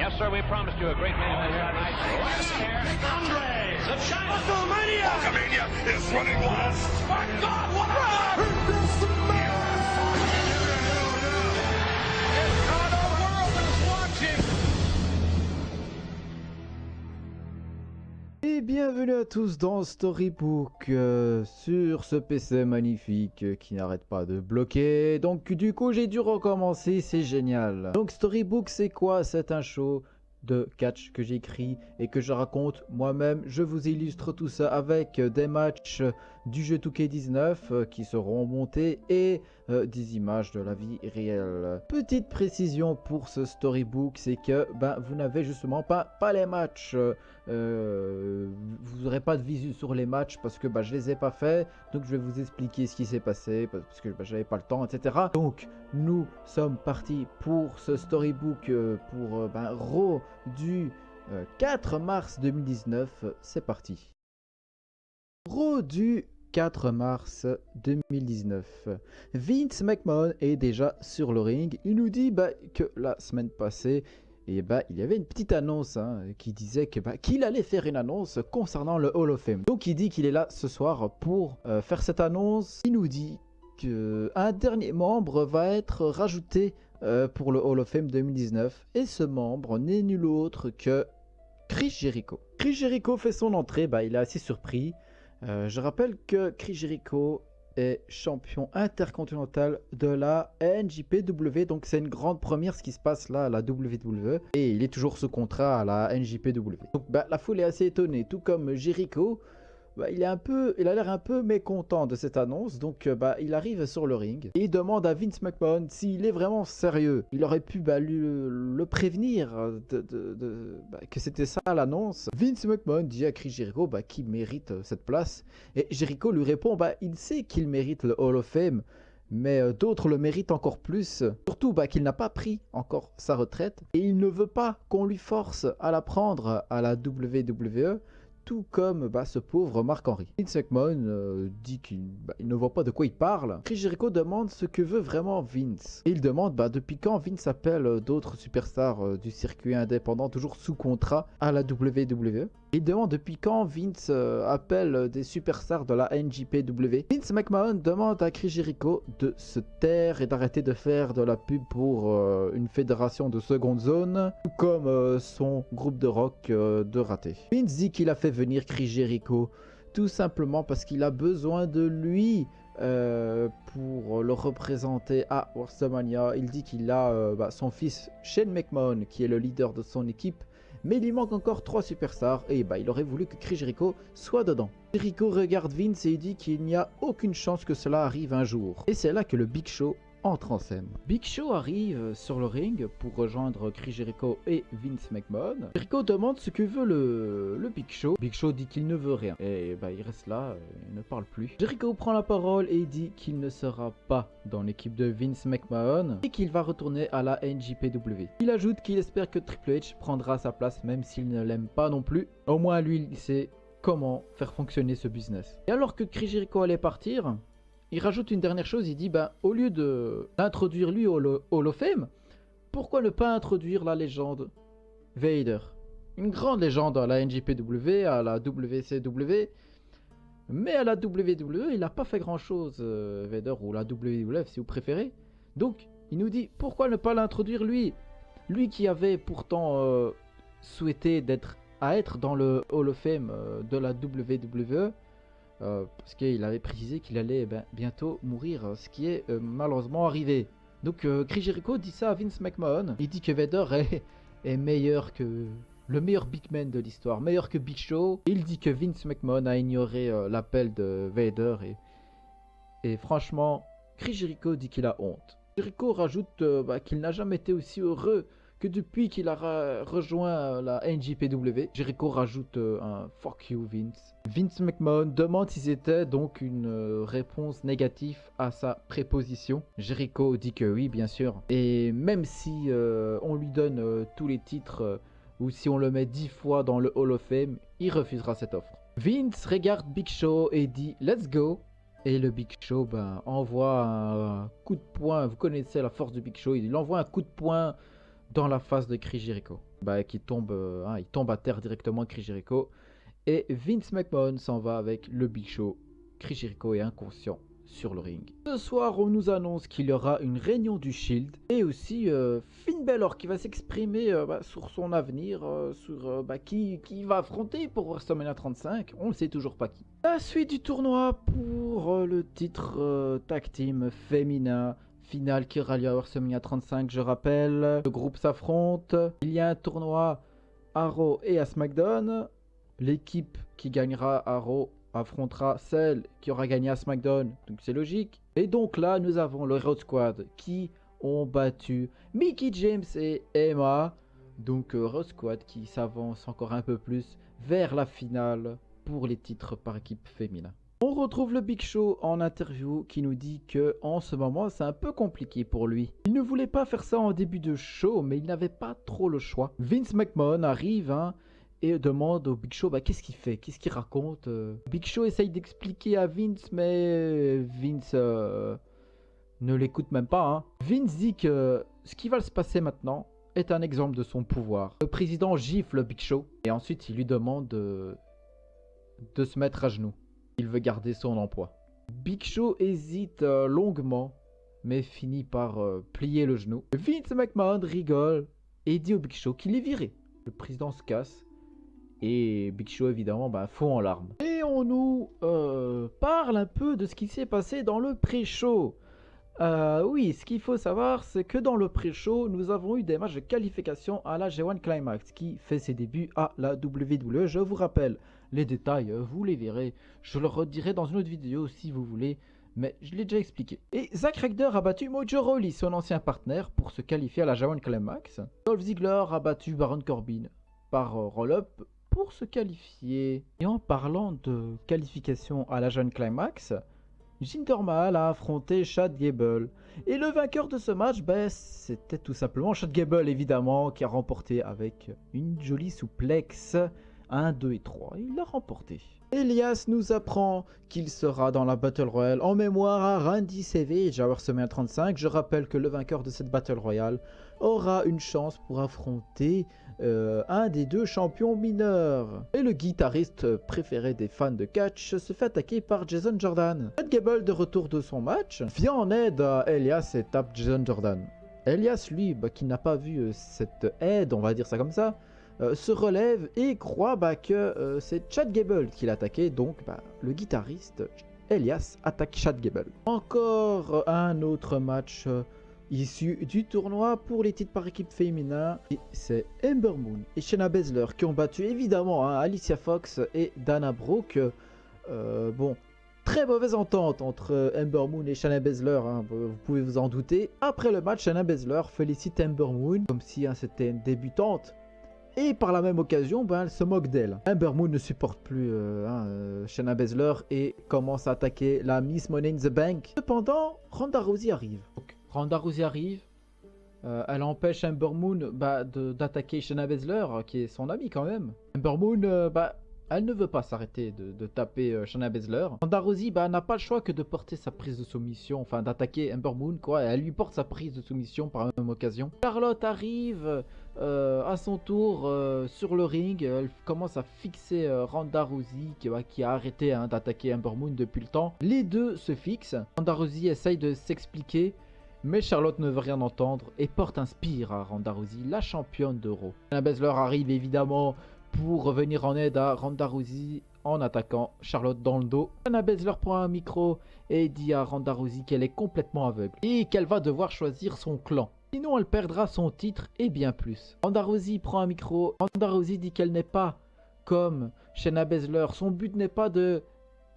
Yes, sir, we promised you a great man tonight. Andre, the China. WrestleMania! WrestleMania is running wild. My God, what a run! The world is watching. Et bienvenue à tous dans Storybook sur ce PC magnifique qui n'arrête pas de bloquer. Donc du coup j'ai dû recommencer, c'est génial. Donc Storybook c'est quoi? C'est un show de catch que j'écris et que je raconte moi-même. Je vous illustre tout ça avec des matchs du jeu 2K19 qui seront montés et des images de la vie réelle. Petite précision pour ce storybook, c'est que vous n'avez justement pas les matchs. Vous n'aurez pas de visu sur les matchs parce que je les ai pas faits. Donc je vais vous expliquer ce qui s'est passé parce que j'avais pas le temps, etc. Donc nous sommes partis pour ce storybook pour Raw du 4 mars 2019. C'est parti. Raw du 4 mars 2019. Vince McMahon est déjà sur le ring. Il nous dit que la semaine passée, il y avait une petite annonce qui disait qu'il allait faire une annonce concernant le Hall of Fame. Donc il dit qu'il est là ce soir pour faire cette annonce. Il nous dit qu'un dernier membre va être rajouté pour le Hall of Fame 2019. Et ce membre n'est nul autre que Chris Jericho. Chris Jericho fait son entrée, il est assez surpris. Je rappelle que Chris Jericho est champion intercontinental de la NJPW, donc c'est une grande première ce qui se passe là à la WWE, et il est toujours sous contrat à la NJPW. Donc la foule est assez étonnée, tout comme Jericho. Il a l'air un peu mécontent de cette annonce, donc il arrive sur le ring et il demande à Vince McMahon s'il est vraiment sérieux. Il aurait pu le prévenir que c'était ça l'annonce. Vince McMahon dit à Chris Jericho qu'il mérite cette place et Jericho lui répond il sait qu'il mérite le Hall of Fame, mais d'autres le méritent encore plus. Surtout qu'il n'a pas pris encore sa retraite et il ne veut pas qu'on lui force à la prendre à la WWE. Tout comme ce pauvre Mark Henry. Vince McMahon dit qu'il ne voit pas de quoi il parle. Chris Jericho demande ce que veut vraiment Vince. Et il demande depuis quand Vince appelle d'autres superstars du circuit indépendant toujours sous contrat à la WWE. Il demande depuis quand Vince appelle des superstars de la NJPW. Vince McMahon demande à Chris Jericho de se taire et d'arrêter de faire de la pub pour une fédération de seconde zone, tout comme son groupe de rock de raté. Vince dit qu'il a fait venir Chris Jericho tout simplement parce qu'il a besoin de lui pour le représenter à WrestleMania. Il dit qu'il a son fils Shane McMahon qui est le leader de son équipe, mais il lui manque encore 3 superstars et il aurait voulu que Chris Jericho soit dedans. Jericho regarde Vince et il dit qu'il n'y a aucune chance que cela arrive un jour. Et c'est là que le Big Show entre en scène. Big Show arrive sur le ring pour rejoindre Chris Jericho et Vince McMahon. Jericho demande ce que veut le Big Show. Big Show dit qu'il ne veut rien. Et il reste là, il ne parle plus. Jericho prend la parole et dit qu'il ne sera pas dans l'équipe de Vince McMahon et qu'il va retourner à la NJPW. Il ajoute qu'il espère que Triple H prendra sa place même s'il ne l'aime pas non plus. Au moins lui, il sait comment faire fonctionner ce business. Et alors que Chris Jericho allait partir, il rajoute une dernière chose, il dit au lieu d'introduire lui au Hall of Fame, pourquoi ne pas introduire la légende Vader? Une grande légende à la NJPW, à la WCW, mais à la WWE, il n'a pas fait grand chose, Vader, ou la WWF si vous préférez. Donc, il nous dit pourquoi ne pas l'introduire lui? Lui qui avait pourtant souhaité être dans le Hall of Fame de la WWE. Parce qu'il avait précisé qu'il allait bientôt mourir, ce qui est malheureusement arrivé. Donc Chris Jericho dit ça à Vince McMahon. Il dit que Vader est meilleur que le meilleur big man de l'histoire, meilleur que Big Show. Il dit que Vince McMahon a ignoré l'appel de Vader et franchement, Chris Jericho dit qu'il a honte. Jericho rajoute qu'il n'a jamais été aussi heureux que depuis qu'il a rejoint la NJPW. Jericho rajoute un fuck you Vince. Vince McMahon demande si c'était donc une réponse négative à sa préposition. Jericho dit que oui, bien sûr. Et même si on lui donne tous les titres ou si on le met 10 fois dans le Hall of Fame, il refusera cette offre. Vince regarde Big Show et dit let's go. Et le Big Show envoie un coup de poing. Vous connaissez la force du Big Show. Il envoie un coup de poing dans la face de Chris Jericho. Qui tombe, il tombe à terre directement, Chris Jericho. Et Vince McMahon s'en va avec le Big Show. Chris Jericho est inconscient sur le ring. Ce soir, on nous annonce qu'il y aura une réunion du Shield et aussi Finn Balor qui va s'exprimer sur son avenir, sur qui va affronter pour WrestleMania 35. On ne sait toujours pas qui. La suite du tournoi pour le titre tag team féminin final qui aura lieu à WrestleMania 35. Je rappelle, le groupe s'affronte. Il y a un tournoi à Raw et à SmackDown. L'équipe qui gagnera à Raw affrontera celle qui aura gagné à SmackDown, donc c'est logique. Et donc là, nous avons le Raw Squad qui ont battu Mickie James et Emma. Donc Raw Squad qui s'avance encore un peu plus vers la finale pour les titres par équipe féminin. On retrouve le Big Show en interview qui nous dit que en ce moment c'est un peu compliqué pour lui. Il ne voulait pas faire ça en début de show, mais il n'avait pas trop le choix. Vince McMahon arrive et demande au Big Show qu'est-ce qu'il fait, qu'est-ce qu'il raconte. Big Show essaye d'expliquer à Vince, mais Vince ne l'écoute même pas. Vince dit que ce qui va se passer maintenant est un exemple de son pouvoir. Le président gifle Big Show et ensuite il lui demande de se mettre à genoux. Il veut garder son emploi. Big Show hésite longuement, mais finit par plier le genou. Vince McMahon rigole et dit au Big Show qu'il est viré. Le président se casse. Et Big Show évidemment fond en larmes. Et on nous parle un peu de ce qui s'est passé dans le pré-show. Oui, ce qu'il faut savoir, c'est que dans le pré-show, nous avons eu des matchs de qualification à la G1 Climax qui fait ses débuts à la WWE. Je vous rappelle les détails, vous les verrez. Je le redirai dans une autre vidéo si vous voulez, mais je l'ai déjà expliqué. Et Zack Ryder a battu Mojo Rawley, son ancien partenaire, pour se qualifier à la G1 Climax. Dolph Ziggler a battu Baron Corbin par roll-up pour se qualifier. Et en parlant de qualification à la G1 Climax, Jinder Mahal a affronté Chad Gable. Et le vainqueur de ce match, c'était tout simplement Chad Gable évidemment, qui a remporté avec une jolie souplex 1, 2 et 3. Il l'a remporté. Elias nous apprend qu'il sera dans la Battle Royale en mémoire à Randy Savage à WrestleMania 35. Je rappelle que le vainqueur de cette Battle Royale aura une chance pour affronter un des deux champions mineurs. Et le guitariste préféré des fans de catch se fait attaquer par Jason Jordan. Chad Gable, de retour de son match, vient en aide à Elias et tape Jason Jordan. Elias, lui, qui n'a pas vu cette aide, on va dire ça comme ça, se relève et croit que c'est Chad Gable qui l'a attaqué. Donc le guitariste Elias attaque Chad Gable. Encore un autre match issu du tournoi pour les titres par équipe féminin. Et c'est Ember Moon et Shayna Baszler qui ont battu évidemment Alicia Fox et Dana Brooke. Très mauvaise entente entre Ember Moon et Shayna Baszler, vous pouvez vous en douter. Après le match, Shayna Baszler félicite Ember Moon comme si c'était une débutante. Et par la même occasion, elle se moque d'elle. Ember Moon ne supporte plus Shayna Baszler et commence à attaquer la Miss Money in the Bank. Cependant, Ronda Rousey arrive. Donc, Ronda Rousey arrive. Elle empêche Ember Moon d'attaquer Shayna Baszler, qui est son amie quand même. Ember Moon, elle ne veut pas s'arrêter de taper Shayna Baszler. Ronda Rousey n'a pas le choix que de porter sa prise de soumission, enfin d'attaquer Ember Moon quoi. Elle lui porte sa prise de soumission par la même occasion. Charlotte arrive à son tour sur le ring. Elle commence à fixer Ronda Rousey qui a arrêté d'attaquer Ember Moon depuis le temps. Les deux se fixent. Ronda Rousey essaye de s'expliquer, mais Charlotte ne veut rien entendre et porte un spear à Ronda Rousey, la championne de Raw. Shayna Baszler arrive évidemment pour revenir en aide à Ronda Rousey en attaquant Charlotte dans le dos. Shayna Baszler prend un micro et dit à Ronda Rousey qu'elle est complètement aveugle et qu'elle va devoir choisir son clan. Sinon elle perdra son titre et bien plus. Ronda Rousey prend un micro. Ronda Rousey dit qu'elle n'est pas comme Shayna Baszler. Son but n'est pas de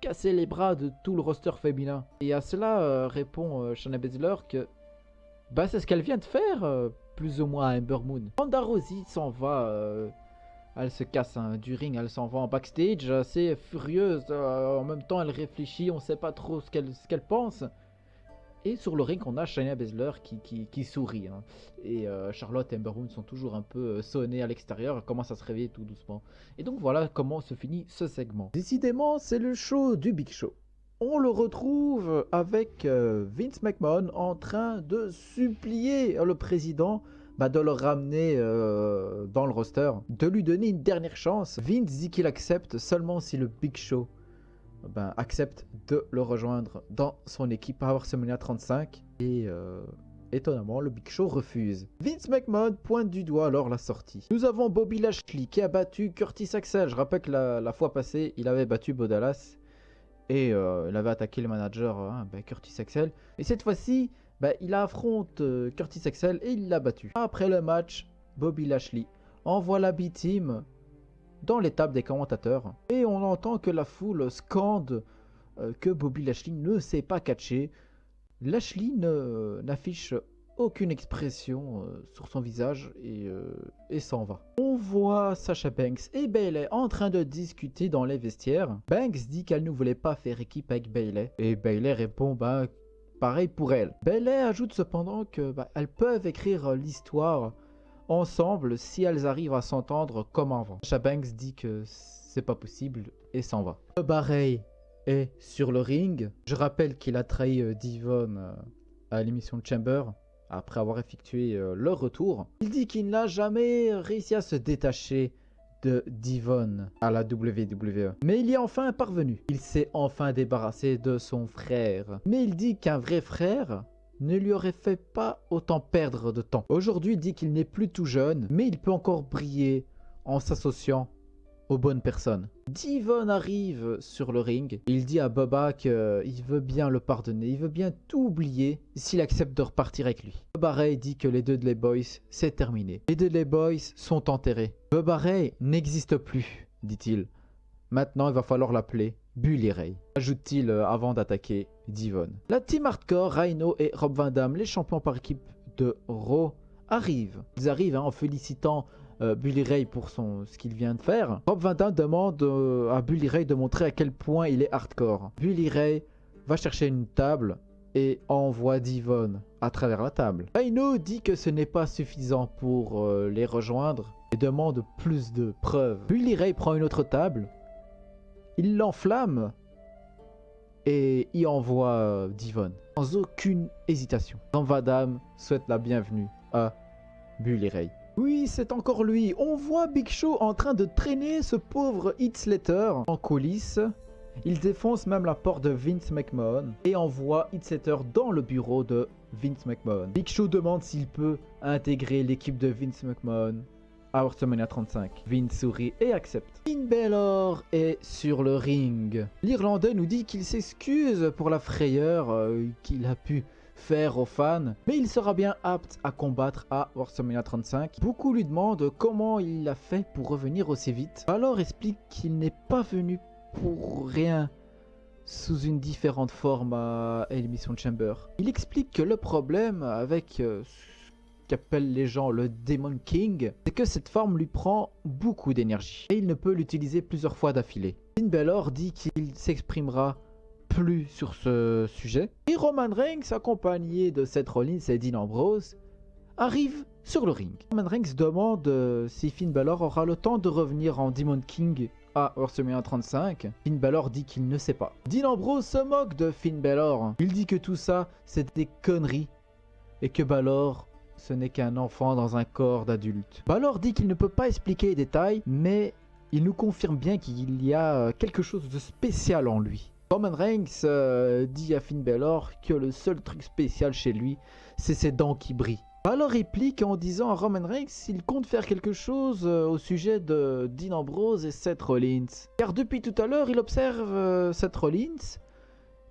casser les bras de tout le roster féminin. Et à cela répond Shayna Baszler que c'est ce qu'elle vient de faire plus ou moins à Ember Moon. Ronda Rousey s'en va. Elle se casse du ring, elle s'en va en backstage, assez furieuse. En même temps, elle réfléchit, on ne sait pas trop ce qu'elle pense. Et sur le ring, on a Shayna Baszler qui sourit. Et Charlotte et Ember Moon sont toujours un peu sonnées à l'extérieur, commencent à se réveiller tout doucement. Et donc voilà comment se finit ce segment. Décidément, c'est le show du Big Show. On le retrouve avec Vince McMahon en train de supplier le président de le ramener dans le roster, de lui donner une dernière chance. Vince dit qu'il accepte seulement si le Big Show accepte de le rejoindre dans son équipe à WrestleMania 35 et étonnamment le Big Show refuse. Vince McMahon pointe du doigt alors la sortie. Nous avons Bobby Lashley qui a battu Curtis Axel. Je rappelle que la fois passée il avait battu Bo Dallas et il avait attaqué le manager Curtis Axel, et cette fois-ci il affronte Curtis Axel et il l'a battu. Après le match, Bobby Lashley envoie la B-Team dans les tables des commentateurs. Et on entend que la foule scande que Bobby Lashley ne sait pas catcher. Lashley n'affiche aucune expression sur son visage et s'en va. On voit Sasha Banks et Bayley en train de discuter dans les vestiaires. Banks dit qu'elle ne voulait pas faire équipe avec Bayley. Et Bayley répond pareil pour elle. Bayley ajoute cependant que elles peuvent écrire l'histoire ensemble si elles arrivent à s'entendre comme avant. Sasha Banks dit que c'est pas possible et s'en va. Bubba Ray est sur le ring. Je rappelle qu'il a trahi Devon à l'émission de Chamber après avoir effectué le retour. Il dit qu'il n'a jamais réussi à se détacher de Devon à la WWE. Mais il y est enfin parvenu. Il s'est enfin débarrassé de son frère. Mais il dit qu'un vrai frère ne lui aurait fait pas autant perdre de temps. Aujourd'hui, il dit qu'il n'est plus tout jeune, mais il peut encore briller en s'associant aux bonnes personnes. Devon arrive sur le ring. Il dit à Bubba qu'il veut bien le pardonner, il veut bien tout oublier s'il accepte de repartir avec lui. Bubba Ray dit que les Dudley Boys, c'est terminé. Les Dudley Boys sont enterrés. Bubba Ray n'existe plus, dit-il. Maintenant, il va falloir l'appeler Bully Ray, ajoute-t-il avant d'attaquer Devon. La team hardcore, Rhino et Rob Van Dam, les champions par équipe de Raw, arrivent. Ils arrivent en félicitant Bully Ray pour ce qu'il vient de faire. Rob Van Dam demande à Bully Ray de montrer à quel point il est hardcore. Bully Ray va chercher une table et envoie Devon à travers la table. Rhino dit que ce n'est pas suffisant pour les rejoindre et demande plus de preuves. Bully Ray prend une autre table, il l'enflamme et y envoie Devon sans aucune hésitation. Rob Van Dam souhaite la bienvenue à Bully Ray. Oui, c'est encore lui. On voit Big Show en train de traîner ce pauvre Heath Slater en coulisses. Il défonce même la porte de Vince McMahon et envoie Heath Slater dans le bureau de Vince McMahon. Big Show demande s'il peut intégrer l'équipe de Vince McMahon à WrestleMania 35. Vince sourit et accepte. Finn Balor est sur le ring. L'Irlandais nous dit qu'il s'excuse pour la frayeur qu'il a pu faire aux fans, mais il sera bien apte à combattre à WrestleMania 35. Beaucoup lui demandent comment il a fait pour revenir aussi vite. Balor explique qu'il n'est pas venu pour rien sous une différente forme à l'émission de Chamber. Il explique que le problème avec ce qu'appellent les gens le Demon King, c'est que cette forme lui prend beaucoup d'énergie et il ne peut l'utiliser plusieurs fois d'affilée. Finn Balor dit qu'il s'exprimera plus sur ce sujet. Et Roman Reigns, accompagné de Seth Rollins et Dean Ambrose, arrive sur le ring. Roman Reigns demande si Finn Balor aura le temps de revenir en Demon King à WrestleMania 35. Finn Balor dit qu'il ne sait pas. Dean Ambrose se moque de Finn Balor. Il dit que tout ça, c'est des conneries et que Balor, ce n'est qu'un enfant dans un corps d'adulte. Balor dit qu'il ne peut pas expliquer les détails, mais il nous confirme bien qu'il y a quelque chose de spécial en lui. Roman Reigns dit à Finn Balor que le seul truc spécial chez lui, c'est ses dents qui brillent. Balor réplique en disant à Roman Reigns s'il compte faire quelque chose au sujet de Dean Ambrose et Seth Rollins. Car depuis tout à l'heure, il observe Seth Rollins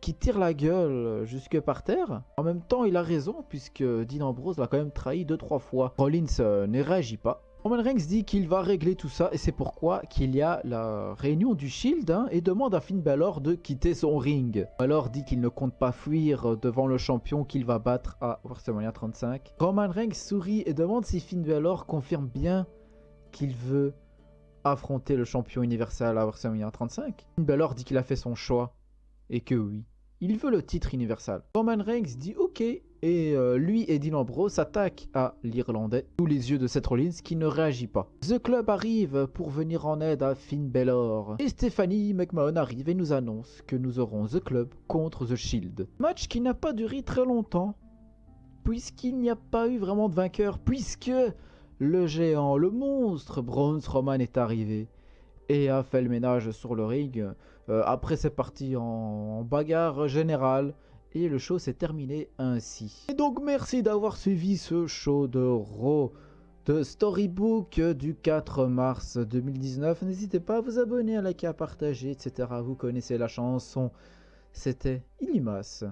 qui tire la gueule jusque par terre. En même temps, il a raison puisque Dean Ambrose l'a quand même trahi 2-3 fois. Rollins ne réagit pas. Roman Reigns dit qu'il va régler tout ça et c'est pourquoi qu'il y a la réunion du Shield et demande à Finn Balor de quitter son ring. Balor dit qu'il ne compte pas fuir devant le champion qu'il va battre à WrestleMania 35. Roman Reigns sourit et demande si Finn Balor confirme bien qu'il veut affronter le champion universel à WrestleMania 35. Finn Balor dit qu'il a fait son choix et que oui, il veut le titre universal. Roman Reigns dit ok. Et lui et Dean Ambrose s'attaquent à l'Irlandais sous les yeux de Seth Rollins qui ne réagit pas. The Club arrive pour venir en aide à Finn Balor. Et Stephanie McMahon arrive et nous annonce que nous aurons The Club contre The Shield. Match qui n'a pas duré très longtemps. puisqu'il n'y a pas eu vraiment de vainqueur, puisque le géant, le monstre Braun Strowman est arrivé et a fait le ménage sur le ring. Après c'est parti en bagarre générale et le show s'est terminé ainsi. Et donc merci d'avoir suivi ce show de Raw de Storybook du 4 mars 2019. N'hésitez pas à vous abonner, à liker, à partager, etc. Vous connaissez la chanson, c'était Ilimas.